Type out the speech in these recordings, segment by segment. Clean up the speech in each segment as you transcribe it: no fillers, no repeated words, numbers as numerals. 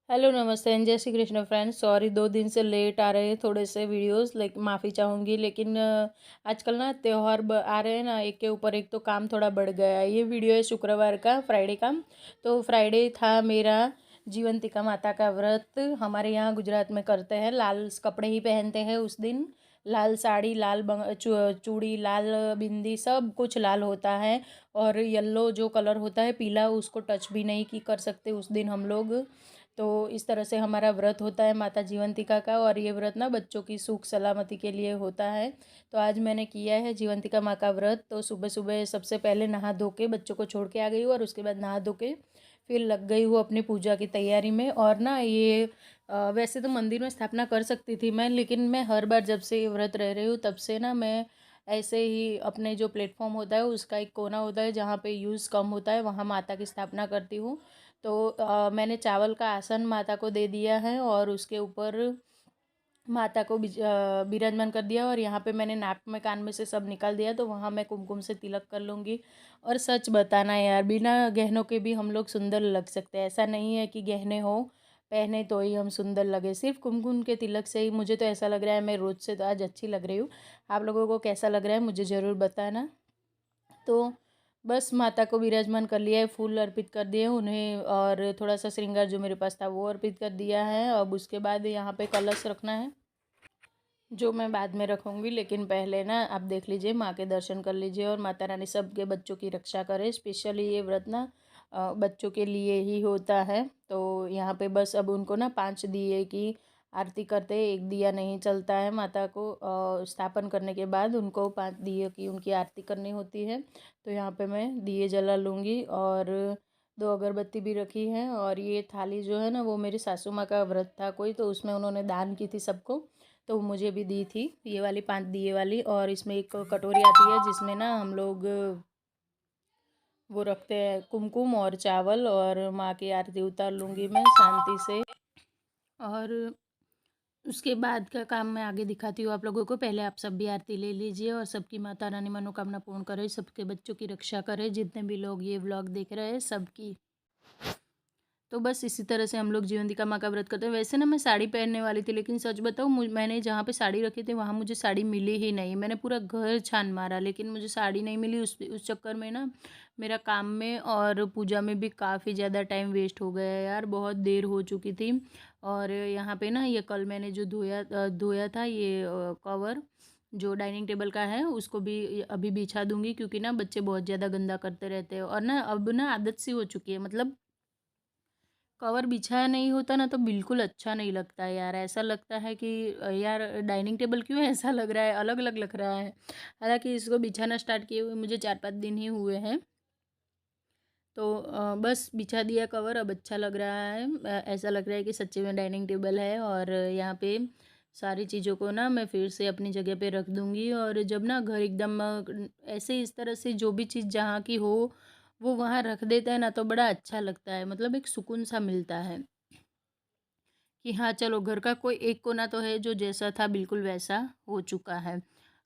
Hello नमस्ते and जय Shri Krishna friends. Sorry 2 दिन से लेट आ रहे हैं थोड़े से वीडियोस, लाइक माफ़ी चाहूँगी। लेकिन आजकल ना त्यौहार आ रहे हैं ना, एक के ऊपर एक, तो काम थोड़ा बढ़ गया है। ये वीडियो है शुक्रवार का, फ्राइडे का। तो फ्राइडे था मेरा जीवंतिका माता का व्रत। हमारे यहाँ गुजरात में करते हैं, लाल कपड़े ही पहनते हैं उस दिन। लाल साड़ी, लाल चूड़ी, लाल बिंदी, सब कुछ लाल होता है। और येलो जो कलर होता है, पीला, उसको टच भी नहीं की कर सकते उस दिन हम लोग। तो इस तरह से हमारा व्रत होता है माता जीवंतिका का। और ये व्रत ना बच्चों की सुख सलामती के लिए होता है। तो आज मैंने किया है जीवंतिका माँ का व्रत। तो सुबह सुबह सबसे पहले नहा धो के बच्चों को छोड़ के आ गई हूँ, और उसके बाद नहा धो के फिर लग गई हूँ अपनी पूजा की तैयारी में। और ना ये वैसे तो मंदिर में स्थापना कर सकती थी मैं, लेकिन मैं हर बार जब से ये व्रत रह रही हूँ तब से ना मैं ऐसे ही अपने जो प्लेटफॉर्म होता है उसका एक कोना होता है जहाँ पे यूज़ कम होता है, वहाँ माता की स्थापना करती हूँ। तो मैंने चावल का आसन माता को दे दिया है, और उसके ऊपर माता को विराजमान कर दिया। और यहाँ पे मैंने नाक में कान में से सब निकाल दिया, तो वहाँ मैं कुमकुम से तिलक कर लूँगी। और सच बताना यार, बिना गहनों के भी हम लोग सुंदर लग सकते हैं। ऐसा नहीं है कि गहने हो पहने तो ही हम सुंदर लगे, सिर्फ कुमकुम के तिलक से ही। मुझे तो ऐसा लग रहा है मैं रोज़ से तो आज अच्छी लग रही हूँ। आप लोगों को कैसा लग रहा है मुझे ज़रूर बताना। तो बस माता को विराजमान कर लिया है, फूल अर्पित कर दिए उन्हें, और थोड़ा सा श्रृंगार जो मेरे पास था वो अर्पित कर दिया है। अब उसके बाद यहाँ पे कलश रखना है, जो मैं बाद में रखूँगी। लेकिन पहले ना आप देख लीजिए, माँ के दर्शन कर लीजिए, और माता रानी सबके बच्चों की रक्षा करे। स्पेशली ये व्रत ना बच्चों के लिए ही होता है। तो यहाँ पे बस अब उनको ना 5 दिए की आरती करते हैं। एक दिया नहीं चलता है, माता को स्थापन करने के बाद उनको 5 दिए की उनकी आरती करनी होती है। तो यहाँ पे मैं दिए जला लूँगी, और 2 अगरबत्ती भी रखी है। और ये थाली जो है ना, वो मेरी सासू माँ का व्रत था कोई, तो उसमें उन्होंने दान की थी सबको, तो मुझे भी दी थी ये वाली 5 दिए वाली। और इसमें एक कटोरी आती है जिसमें ना हम लोग वो रखते हैं कुमकुम और चावल। और माँ की आरती उतार लूँगी मैं शांति से। और उसके बाद का काम मैं आगे दिखाती हूँ आप लोगों को। पहले आप सब भी आरती ले लीजिए, और सबकी माता रानी मनोकामना पूर्ण करे, सबके बच्चों की रक्षा करे, जितने भी लोग ये व्लॉग देख रहे हैं सबकी। तो बस इसी तरह से हम लोग जीवंतिका माँ का व्रत करते हैं। वैसे ना मैं साड़ी पहनने वाली थी, लेकिन सच बताऊँ मैंने जहाँ पे साड़ी रखी थी वहाँ मुझे साड़ी मिली ही नहीं। मैंने पूरा घर छान मारा, लेकिन मुझे साड़ी नहीं मिली। उस चक्कर में ना मेरा काम में और पूजा में भी काफ़ी ज़्यादा टाइम वेस्ट हो गया यार, बहुत देर हो चुकी थी। और यहाँ पे ना ये कल मैंने जो धोया था ये कवर जो डाइनिंग टेबल का है, उसको भी अभी बिछा दूंगी, क्योंकि ना बच्चे बहुत ज़्यादा गंदा करते रहते हैं। और ना अब ना आदत सी हो चुकी है, मतलब कवर बिछाया नहीं होता ना तो बिल्कुल अच्छा नहीं लगता है यार। ऐसा लगता है कि यार डाइनिंग टेबल क्यों ऐसा लग रहा है, अलग अलग लग रहा है। हालांकि इसको बिछाना स्टार्ट किए हुए मुझे 4-5 दिन ही हुए हैं। तो बस बिछा दिया कवर, अब अच्छा लग रहा है। ऐसा लग रहा है कि सच्ची में डाइनिंग टेबल है। और यहाँ पे सारी चीज़ों को ना मैं फिर से अपनी जगह पे रख दूँगी। और जब ना घर एकदम ऐसे इस तरह से जो भी चीज़ जहाँ की हो वो वहाँ रख देता है ना, तो बड़ा अच्छा लगता है, मतलब एक सुकून सा मिलता है कि हाँ चलो घर का कोई एक कोना तो है जो जैसा था बिल्कुल वैसा हो चुका है।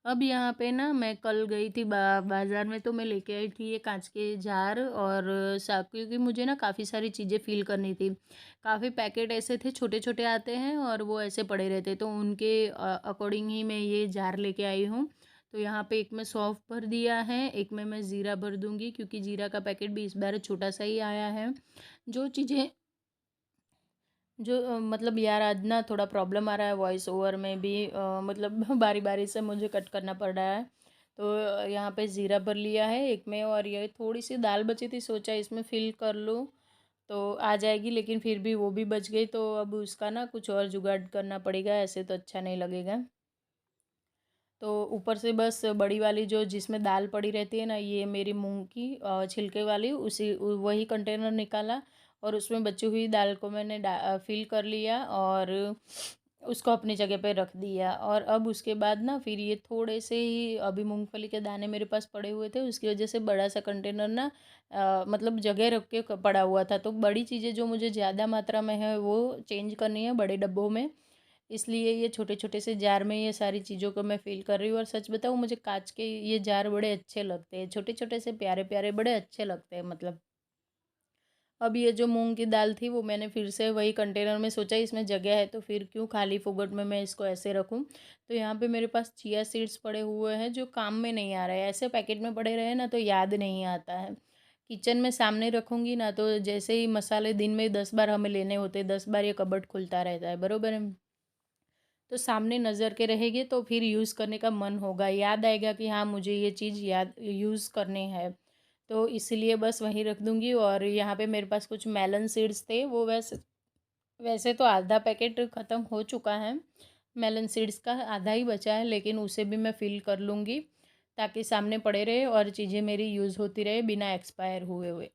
अब यहाँ पे ना मैं कल गई थी बाज़ार में, तो मैं लेके आई थी ये कांच के जार और क्योंकि मुझे ना काफ़ी सारी चीज़ें फ़िल करनी थी। काफ़ी पैकेट ऐसे थे, छोटे छोटे आते हैं और वो ऐसे पड़े रहते, तो उनके अकॉर्डिंग ही मैं ये जार लेके आई हूँ। तो यहाँ पे एक में सौंफ भर दिया है, एक में मैं ज़ीरा भर दूँगी, क्योंकि ज़ीरा का पैकेट भी इस बार छोटा सा ही आया है। जो चीज़ें जो मतलब यार आज ना थोड़ा प्रॉब्लम आ रहा है वॉइस ओवर में भी, मतलब बारी बारी से मुझे कट करना पड़ रहा है। तो यहाँ पे ज़ीरा भर लिया है एक में, और ये थोड़ी सी दाल बची थी, सोचा इसमें फिल कर लूँ तो आ जाएगी, लेकिन फिर भी वो भी बच गई। तो अब उसका ना कुछ और जुगाड़ करना पड़ेगा, ऐसे तो अच्छा नहीं लगेगा। तो ऊपर से बस बड़ी वाली जो जिसमें दाल पड़ी रहती है ना, ये मेरी मूंग की छिलके वाली, उसी वही कंटेनर निकाला, और उसमें बची हुई दाल को मैंने फिल कर लिया और उसको अपनी जगह पे रख दिया। और अब उसके बाद ना फिर ये थोड़े से ही अभी मूंगफली के दाने मेरे पास पड़े हुए थे, उसकी वजह से बड़ा सा कंटेनर ना मतलब जगह रख के पड़ा हुआ था। तो बड़ी चीज़ें जो मुझे ज़्यादा मात्रा में है वो चेंज करनी है बड़े डब्बों में, इसलिए ये छोटे छोटे से जार में ये सारी चीज़ों को मैं फ़िल कर रही हूँ। और सच बताऊँ मुझे कांच के ये जार बड़े अच्छे लगते हैं, छोटे छोटे से प्यारे प्यारे बड़े अच्छे लगते हैं, मतलब अब ये जो मूंग की दाल थी वो मैंने फिर से वही कंटेनर में, सोचा इसमें जगह है तो फिर क्यों खाली फुगट में मैं इसको ऐसे रखूं। तो यहाँ पे मेरे पास चिया सीड्स पड़े हुए हैं जो काम में नहीं आ रहे हैं, ऐसे पैकेट में पड़े रहे ना तो याद नहीं आता है। किचन में सामने रखूंगी ना तो जैसे ही मसाले दिन में 10 बार हमें लेने होते, 10 बार ये कबर्ड खुलता रहता है, बरोबर है। तो सामने नज़र के रहेगी तो फिर यूज़ करने का मन होगा, याद आएगा कि हाँ मुझे ये चीज़ याद यूज़ करनी है। तो इसलिए बस वहीं रख दूँगी। और यहाँ पे मेरे पास कुछ मेलन सीड्स थे, वो वैसे वैसे तो आधा पैकेट ख़त्म हो चुका है, मेलन सीड्स का आधा ही बचा है, लेकिन उसे भी मैं फ़िल कर लूँगी ताकि सामने पड़े रहे और चीज़ें मेरी यूज़ होती रहे बिना एक्सपायर हुए हुए।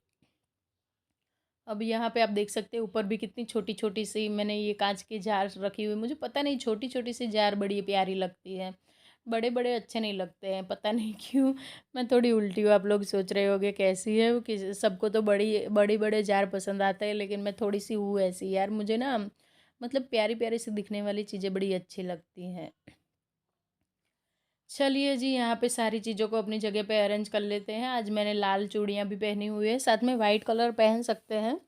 अब यहाँ पे आप देख सकते हैं ऊपर भी कितनी छोटी छोटी सी मैंने ये कांच की जार रखी हुई, मुझे पता नहीं छोटी छोटी सी जार बड़ी प्यारी लगती है, बड़े बड़े अच्छे नहीं लगते हैं, पता नहीं क्यों। मैं थोड़ी उल्टी हूँ, आप लोग सोच रहे होंगे कैसी है वो, कि सबको तो बड़ी बड़ी बड़े जार पसंद आते हैं, लेकिन मैं थोड़ी सी हूँ ऐसी यार, मुझे ना मतलब प्यारी प्यारी सी दिखने वाली चीज़ें बड़ी अच्छी लगती हैं। चलिए जी, यहाँ पे सारी चीज़ों को अपनी जगह पे अरेंज कर लेते हैं। आज मैंने लाल चूड़ियाँ भी पहनी हुई है, साथ में वाइट कलर पहन सकते हैं,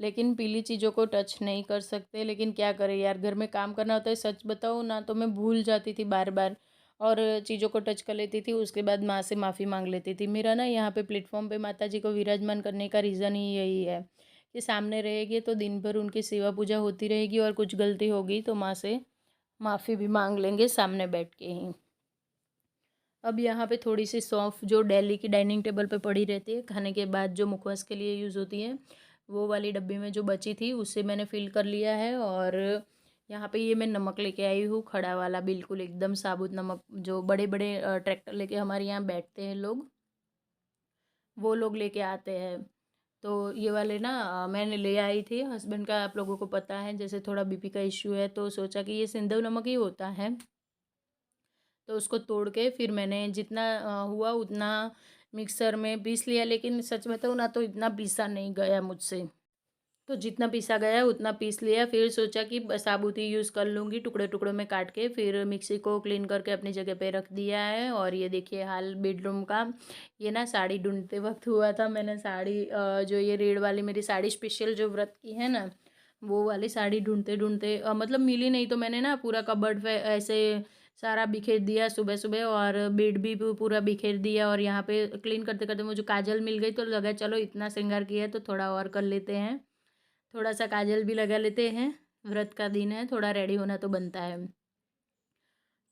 लेकिन पीली चीज़ों को टच नहीं कर सकते। लेकिन क्या करें यार, घर में काम करना होता है, सच बताऊँ ना तो मैं भूल जाती थी बार बार और चीज़ों को टच कर लेती थी, उसके बाद माँ से माफ़ी मांग लेती थी। मेरा ना यहाँ पे प्लेटफॉर्म पे माता जी को विराजमान करने का रीज़न ही यही है कि सामने रहेगी तो दिन भर उनकी सेवा पूजा होती रहेगी, और कुछ गलती होगी तो माँ से माफ़ी भी मांग लेंगे सामने बैठ के ही। अब यहाँ पे थोड़ी सी सौंफ जो डेली की डाइनिंग टेबल पे पड़ी रहती है खाने के बाद, जो मुखवास के लिए यूज़ होती है, वो वाली डब्बी में जो बची थी उससे मैंने फिल कर लिया है। और यहाँ पे ये मैं नमक लेके आई हूँ, खड़ा वाला बिल्कुल एकदम साबुत नमक, जो बड़े बड़े ट्रैक्टर लेके हमारे यहाँ बैठते हैं लोग, वो लोग लेके आते हैं। तो ये वाले ना मैंने ले आई थी, हस्बैंड का आप लोगों को पता है जैसे थोड़ा बीपी का इश्यू है, तो सोचा कि ये सिंधव नमक ही होता है, तो उसको तोड़ के फिर मैंने जितना हुआ उतना मिक्सर में पीस लिया। लेकिन सच बताऊँ ना तो इतना पीसा नहीं गया मुझसे, तो जितना पीसा गया उतना पीस लिया। फिर सोचा कि साबुत ही यूज़ कर लूँगी, टुकड़े टुकड़ों में काट के। फिर मिक्सी को क्लीन करके अपनी जगह पे रख दिया है। और ये देखिए हाल बेडरूम का, ये ना साड़ी ढूंढते वक्त हुआ था। मैंने साड़ी जो ये रेड वाली मेरी साड़ी स्पेशल जो व्रत की है ना, वो वाली साड़ी ढूंढते ढूंढते मतलब मिली नहीं, तो मैंने ना पूरा कबर्ड पे ऐसे सारा बिखेर दिया सुबह सुबह, और बेड भी पूरा बिखेर दिया। और यहाँ पे क्लीन करते करते मुझे काजल मिल गई, तो लगा चलो इतना श्रृंगार किया है तो थोड़ा और कर लेते हैं, थोड़ा सा काजल भी लगा लेते हैं, व्रत का दिन है, थोड़ा रेडी होना तो बनता है।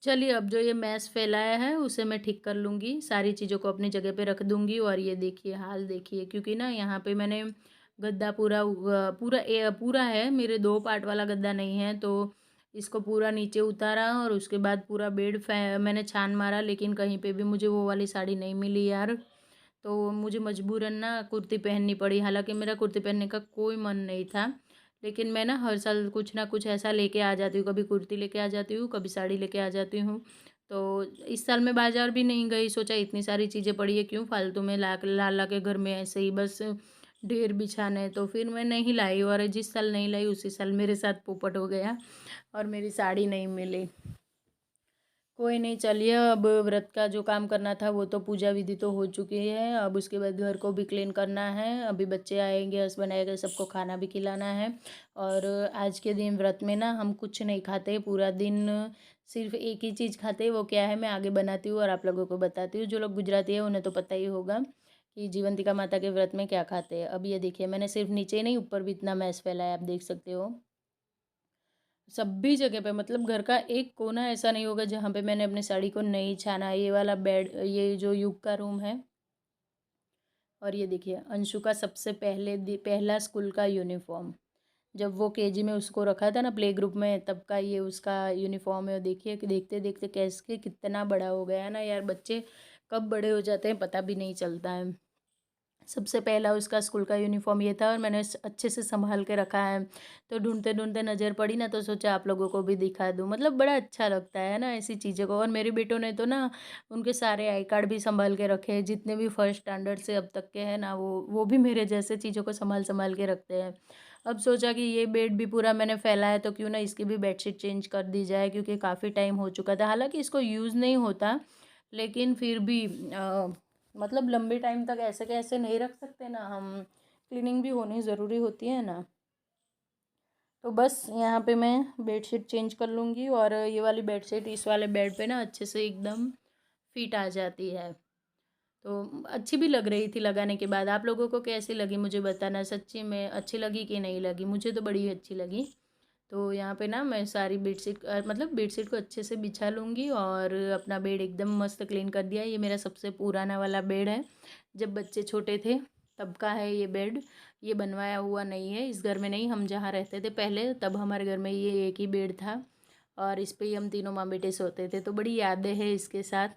चलिए अब जो ये मैस फैलाया है उसे मैं ठीक कर लूँगी, सारी चीज़ों को अपनी जगह पे रख दूँगी। और ये देखिए हाल देखिए, क्योंकि ना यहाँ पे मैंने गद्दा पूरा है, मेरे 2 पार्ट वाला गद्दा नहीं है, तो इसको पूरा नीचे उतारा और उसके बाद पूरा बेड मैंने छान मारा, लेकिन कहीं पे भी मुझे वो वाली साड़ी नहीं मिली यार। तो मुझे मजबूरन ना कुर्ती पहननी पड़ी, हालांकि मेरा कुर्ती पहनने का कोई मन नहीं था, लेकिन मैं ना हर साल कुछ ना कुछ ऐसा लेके आ जाती हूँ, कभी कुर्ती लेके आ जाती हूँ, कभी साड़ी लेके आ जाती हूँ। तो इस साल मैं बाज़ार भी नहीं गई, सोचा इतनी सारी चीज़ें पड़ी है क्यों फालतू में ला के घर में ऐसे ही बस ढेर बिछाने, तो फिर मैं नहीं लाई। और जिस साल नहीं लाई उसी साल मेरे साथ पोपट हो गया और मेरी साड़ी नहीं मिली। कोई नहीं, चलिए अब व्रत का जो काम करना था वो तो पूजा विधि तो हो चुकी है, अब उसके बाद घर को भी क्लीन करना है। अभी बच्चे आएंगे, हस्बैंड आएगा, सबको खाना भी खिलाना है। और आज के दिन व्रत में ना हम कुछ नहीं खाते पूरा दिन, सिर्फ एक ही चीज़ खाते हैं, वो क्या है मैं आगे बनाती हूँ और आप लोगों को बताती हूँ। जो लोग गुजराती है उन्हें तो पता ही होगा कि जीवंतिका माता के व्रत में क्या खाते हैं। अब ये देखिए मैंने सिर्फ नीचे ही नहीं ऊपर भी इतना मैस फैलाया, आप देख सकते हो सभी जगह पे, मतलब घर का एक कोना ऐसा नहीं होगा जहाँ पे मैंने अपनी साड़ी को नहीं छाना। ये वाला बेड, ये जो युग का रूम है। और ये देखिए अंशु का सबसे पहला स्कूल का यूनिफॉर्म, जब वो केजी में उसको रखा था ना प्ले ग्रुप में, तब का ये उसका यूनिफॉर्म है। और देखिए कि देखते देखते कैसे कितना बड़ा हो गया है ना यार, बच्चे कब बड़े हो जाते हैं पता भी नहीं चलता है। सबसे पहला उसका स्कूल का यूनिफॉर्म ये था और मैंने अच्छे से संभाल के रखा है। तो ढूंढते ढूंढते नज़र पड़ी ना, तो सोचा आप लोगों को भी दिखा दूँ, मतलब बड़ा अच्छा लगता है ना ऐसी चीज़ों को। और मेरे बेटों ने तो ना उनके सारे आई कार्ड भी संभाल के रखे हैं, जितने भी फर्स्ट स्टैंडर्ड से अब तक के हैं ना, वो भी मेरे जैसे चीज़ों को संभाल संभाल के रखते हैं। अब सोचा कि ये बेड भी पूरा मैंने फैलाया तो क्यों ना इसकी भी बेडशीट चेंज कर दी जाए, क्योंकि काफ़ी टाइम हो चुका था, हालांकि इसको यूज़ नहीं होता, लेकिन फिर भी मतलब लंबे टाइम तक ऐसे कैसे नहीं रख सकते ना हम, क्लीनिंग भी होनी ज़रूरी होती है ना। तो बस यहाँ पे मैं बेडशीट चेंज कर लूँगी और ये वाली बेडशीट इस वाले बेड पे ना अच्छे से एकदम फिट आ जाती है। तो अच्छी भी लग रही थी लगाने के बाद। आप लोगों को कैसी लगी मुझे बताना, सच्ची में अच्छी लगी कि नहीं लगी? मुझे तो बड़ी अच्छी लगी। तो यहाँ पे ना मैं सारी बेडशीट मतलब बेडशीट को अच्छे से बिछा लूँगी और अपना बेड एकदम मस्त क्लीन कर दिया। ये मेरा सबसे पुराना वाला बेड है, जब बच्चे छोटे थे तब का है ये बेड। ये बनवाया हुआ नहीं है, इस घर में नहीं, हम जहाँ रहते थे पहले तब हमारे घर में ये एक ही बेड था और इस पे ही हम तीनों माँ बेटे सोते थे। तो बड़ी यादें हैं इसके साथ।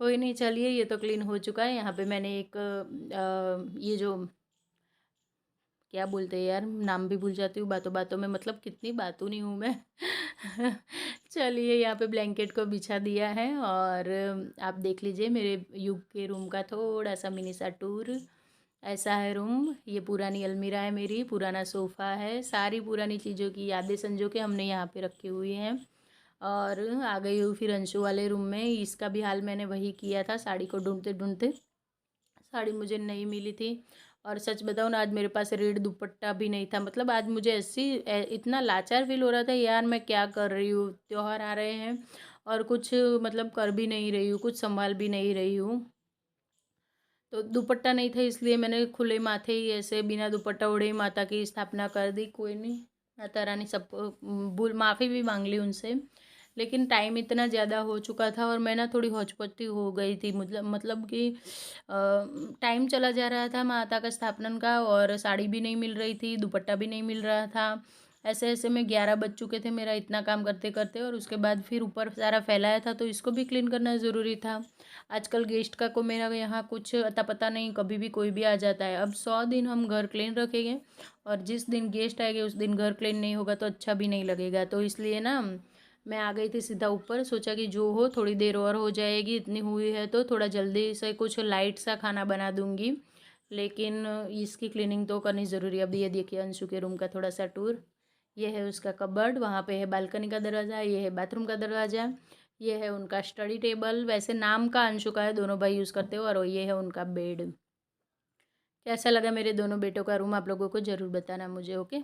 कोई नहीं, चलिए ये तो क्लीन हो चुका है। यहाँ पे मैंने एक ये जो क्या बोलते हैं यार, नाम भी भूल जाती हूँ बातों बातों में, मतलब कितनी बातूं नहीं हूँ मैं। चलिए यहाँ पे ब्लैंकेट को बिछा दिया है और आप देख लीजिए मेरे युग के रूम का थोड़ा सा मिनी सा टूर। ऐसा है रूम। ये पुरानी अलमीरा है मेरी, पुराना सोफ़ा है, सारी पुरानी चीज़ों की यादें संजो के हमने यहाँ पे रखी हुई हैं। और आ गई हूँ फिर अंशु वाले रूम में। इसका भी हाल मैंने वही किया था, साड़ी को ढूंढते ढूंढते साड़ी मुझे नहीं मिली थी। और सच बताऊँ ना, आज मेरे पास रेड दुपट्टा भी नहीं था। मतलब आज मुझे इतना लाचार फील हो रहा था यार, मैं क्या कर रही हूँ, त्योहार आ रहे हैं और कुछ मतलब कर भी नहीं रही हूँ, कुछ संभाल भी नहीं रही हूँ। तो दुपट्टा नहीं था इसलिए मैंने खुले माथे ही ऐसे बिना दुपट्टा ओढ़े ही माता की स्थापना कर दी। कोई नहीं, माता रानी सबको भूल माफ़ी भी मांग ली उनसे। लेकिन टाइम इतना ज़्यादा हो चुका था और मैं ना थोड़ी होचपोची हो गई थी, मतलब कि टाइम चला जा रहा था माता का स्थापना का और साड़ी भी नहीं मिल रही थी, दुपट्टा भी नहीं मिल रहा था। ऐसे ऐसे में 11 बज चुके थे मेरा इतना काम करते करते। और उसके बाद फिर ऊपर सारा फैलाया था तो इसको भी क्लीन करना ज़रूरी था। आजकल गेस्ट का को मेरा यहाँ कुछ अता पता नहीं, कभी भी कोई भी आ जाता है। अब 100 दिन हम घर क्लीन रखेंगे और जिस दिन गेस्ट आएंगे उस दिन घर क्लीन नहीं होगा तो अच्छा भी नहीं लगेगा। तो इसलिए ना मैं आ गई थी सीधा ऊपर, सोचा कि जो हो थोड़ी देर और हो जाएगी, इतनी हुई है तो थोड़ा जल्दी से कुछ लाइट सा खाना बना दूंगी। लेकिन इसकी क्लीनिंग तो करनी ज़रूरी है। अभी ये देखिए अंशु के रूम का थोड़ा सा टूर। ये है उसका कबर्ड, वहाँ पे है बालकनी का दरवाज़ा, ये है बाथरूम का दरवाज़ा, ये है उनका स्टडी टेबल। वैसे नाम का अंशु का है, दोनों भाई यूज़ करते हो। और ये है उनका बेड। कैसा लगा मेरे दोनों बेटों का रूम आप लोगों को ज़रूर बताना मुझे, ओके।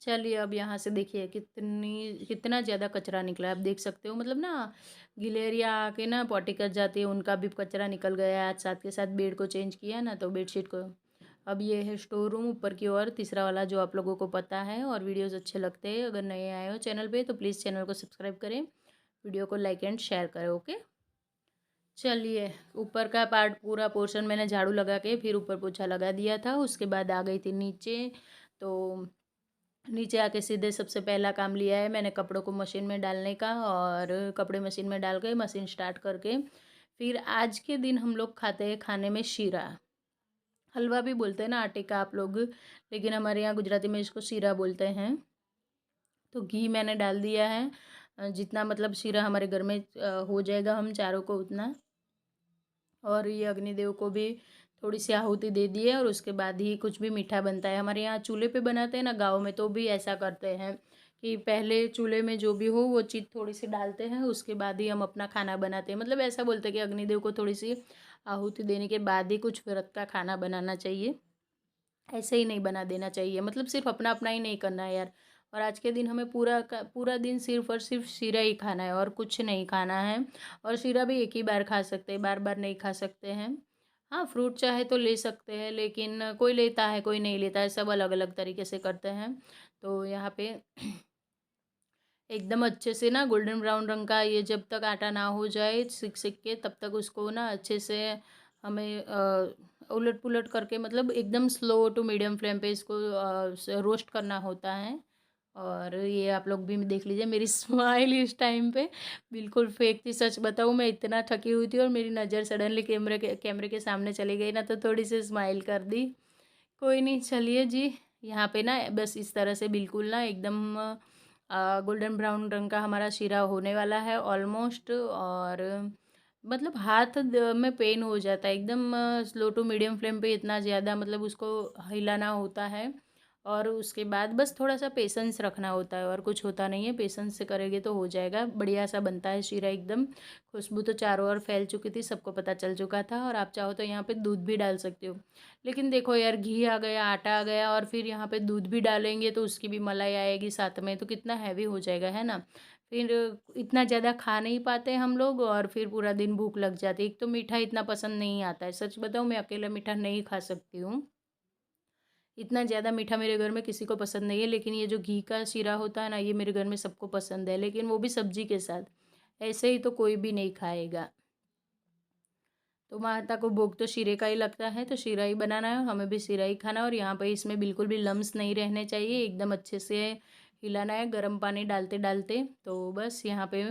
चलिए अब यहाँ से देखिए कितना ज़्यादा कचरा निकला है, आप देख सकते हो। मतलब ना गिलेरिया आके ना पॉटी कर जाती है, उनका भी कचरा निकल गया है। आज साथ के साथ बेड को चेंज किया ना तो बेडशीट को। अब ये है स्टोर रूम ऊपर की ओर, तीसरा वाला जो आप लोगों को पता है। और वीडियोस अच्छे लगते हैं, अगर नए आए हो चैनल पे तो प्लीज़ चैनल को सब्सक्राइब करें, वीडियो को लाइक एंड शेयर करें, ओके। चलिए ऊपर का पार्ट पूरा पोर्शन मैंने झाड़ू लगा के फिर ऊपर पोछा लगा दिया था। उसके बाद आ गई थी नीचे। तो नीचे आके सीधे सबसे पहला काम लिया है मैंने कपड़ों को मशीन में डालने का। और कपड़े मशीन में डाल के मशीन स्टार्ट करके फिर आज के दिन हम लोग खाते हैं खाने में शीरा। हलवा भी बोलते हैं ना आटे का आप लोग, लेकिन हमारे यहाँ गुजराती में इसको शीरा बोलते हैं। तो घी मैंने डाल दिया है, जितना मतलब शीरा हमारे घर में हो जाएगा हम चारों को उतना। और ये अग्निदेव को भी थोड़ी सी आहुति दे दी है और उसके बाद ही कुछ भी मीठा बनता है। हमारे यहाँ चूल्हे पे बनाते हैं ना, गाँव में तो भी ऐसा करते हैं कि पहले चूल्हे में जो भी हो वो चीज़ थोड़ी सी डालते हैं, उसके बाद ही हम अपना खाना बनाते हैं। मतलब ऐसा बोलते हैं कि अग्निदेव को थोड़ी सी आहुति देने के बाद ही कुछ व्रत का खाना बनाना चाहिए, ऐसे ही नहीं बना देना चाहिए। मतलब सिर्फ अपना अपना ही नहीं करना है यार। और आज के दिन हमें पूरा का पूरा दिन सिर्फ और सिर्फ शीरा ही खाना है और कुछ नहीं खाना है। और शीरा भी एक ही बार खा सकते हैं, बार बार नहीं खा सकते हैं। हाँ फ्रूट चाहे तो ले सकते हैं, लेकिन कोई लेता है कोई नहीं लेता है, सब अलग अलग तरीके से करते हैं। तो यहाँ पे एकदम अच्छे से ना गोल्डन ब्राउन रंग का ये जब तक आटा ना हो जाए सिक सिक के, तब तक उसको ना अच्छे से हमें उलट पुलट करके, मतलब एकदम स्लो टू मीडियम फ्लेम पे इसको रोस्ट करना होता है। और ये आप लोग भी देख लीजिए मेरी स्माइल इस टाइम पे बिल्कुल फेक थी। सच बताऊँ मैं इतना थकी हुई थी और मेरी नज़र सडनली कैमरे के सामने चली गई ना तो थोड़ी सी स्माइल कर दी। कोई नहीं, चलिए जी। यहाँ पे ना बस इस तरह से बिल्कुल ना एकदम गोल्डन ब्राउन रंग का हमारा शीरा होने वाला है ऑलमोस्ट। और मतलब हाथ में पेन हो जाता है एकदम। स्लो टू मीडियम फ्लेम पे इतना ज़्यादा मतलब उसको हिलाना होता है। और उसके बाद बस थोड़ा सा पेशेंस रखना होता है और कुछ होता नहीं है, पेशेंस से करेंगे तो हो जाएगा। बढ़िया सा बनता है शीरा एकदम। खुशबू तो चारों ओर फैल चुकी थी, सबको पता चल चुका था। और आप चाहो तो यहाँ पे दूध भी डाल सकते हो, लेकिन देखो यार, घी आ गया, आटा आ गया, और फिर यहाँ पे दूध भी डालेंगे तो उसकी भी मलाई आएगी साथ में, तो कितना हैवी हो जाएगा, है ना। फिर इतना ज़्यादा खा नहीं पाते हम लोग, और फिर पूरा दिन भूख लग जाती है। एक तो मीठा इतना पसंद नहीं आता है, सच बताऊँ मैं अकेला मीठा नहीं खा सकती हूँ। इतना ज़्यादा मीठा मेरे घर में किसी को पसंद नहीं है, लेकिन ये जो घी का शीरा होता है ना, ये मेरे घर में सबको पसंद है, लेकिन वो भी सब्जी के साथ। ऐसे ही तो कोई भी नहीं खाएगा। तो माता को भोग तो शीरे का ही लगता है, तो शीरा ही बनाना है, हमें भी शीरा ही खाना है। और यहाँ पे इसमें बिल्कुल भी लम्स नहीं रहने चाहिए, एकदम अच्छे से हिलाना है गर्म पानी डालते डालते। तो बस यहाँ पे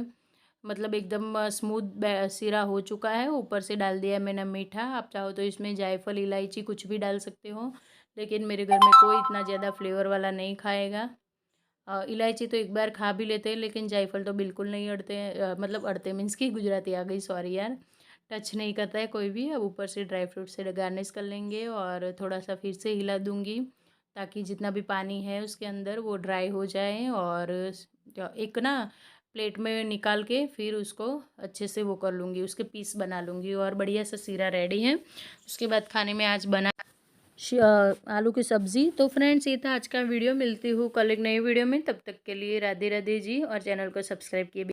मतलब एकदम स्मूथ शीरा हो चुका है। ऊपर से डाल दिया मैंने मीठा, आप चाहो तो इसमें जायफल इलायची कुछ भी डाल सकते हो, लेकिन मेरे घर में कोई इतना ज़्यादा फ्लेवर वाला नहीं खाएगा। इलायची तो एक बार खा भी लेते हैं, लेकिन जायफल तो बिल्कुल नहीं अड़ते हैं, मतलब अड़ते मीन्स की गुजराती आ गई, सॉरी यार, टच नहीं करता है कोई भी। अब ऊपर से ड्राई फ्रूट से गार्निश कर लेंगे, और थोड़ा सा फिर से हिला दूंगी ताकि जितना भी पानी है उसके अंदर वो ड्राई हो जाए। और एक ना प्लेट में निकाल के फिर उसको अच्छे से वो कर लूँगी, उसके पीस बना लूँगी, और बढ़िया सा सीरा रेडी है। उसके बाद खाने में आज बना आलू की सब्ज़ी। तो फ्रेंड्स, ये था आज का वीडियो। मिलती हूँ कल एक नई वीडियो में, तब तक के लिए राधे राधे जी, और चैनल को सब्सक्राइब किए